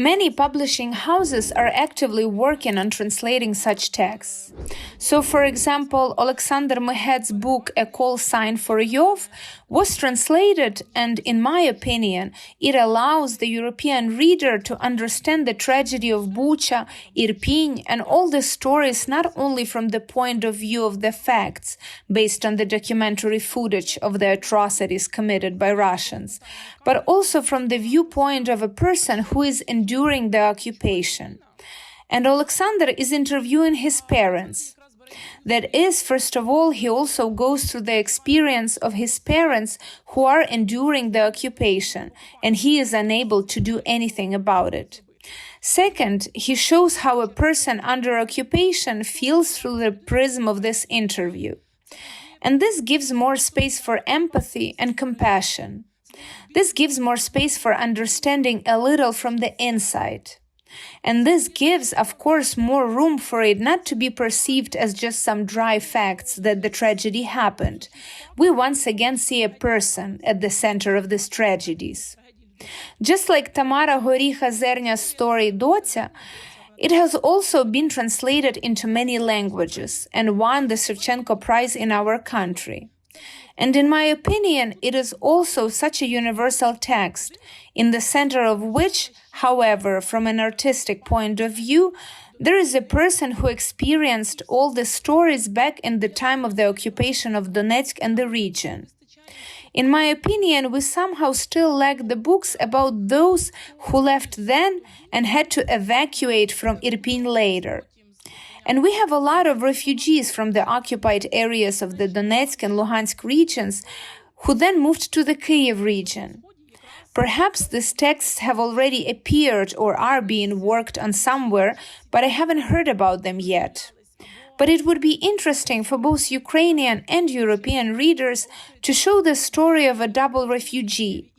Many publishing houses are actively working on translating such texts. So, for example, Alexander Mehed's book A Call Sign for Yov was translated, and in my opinion, it allows the European reader to understand the tragedy of Bucha, Irpin, and all the stories not only from the point of view of the facts, based on the documentary footage of the atrocities committed by Russians, but also from the viewpoint of a person who is enduring the occupation. And Alexander is interviewing his parents. That is, first of all, he also goes through the experience of his parents who are enduring the occupation, and he is unable to do anything about it. Second, he shows how a person under occupation feels through the prism of this interview. And this gives more space for empathy and compassion. This gives more space for understanding a little from the inside. And this gives, of course, more room for it not to be perceived as just some dry facts that the tragedy happened. We once again see a person at the center of these tragedies. Just like Tamara Goricha-Zernya's story Dotya, it has also been translated into many languages and won the Shevchenko Prize in our country. And in my opinion, it is also such a universal text, in the center of which, however, from an artistic point of view, there is a person who experienced all the stories back in the time of the occupation of Donetsk and the region. In my opinion, we somehow still lack the books about those who left then and had to evacuate from Irpin later. And we have a lot of refugees from the occupied areas of the Donetsk and Luhansk regions who then moved to the Kyiv region. Perhaps these texts have already appeared or are being worked on somewhere, but I haven't heard about them yet. But it would be interesting for both Ukrainian and European readers to show the story of a double refugee.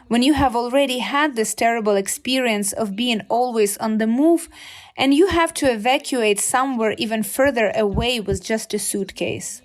When you have already had this terrible experience of being always on the move, and you have to evacuate somewhere even further away with just a suitcase.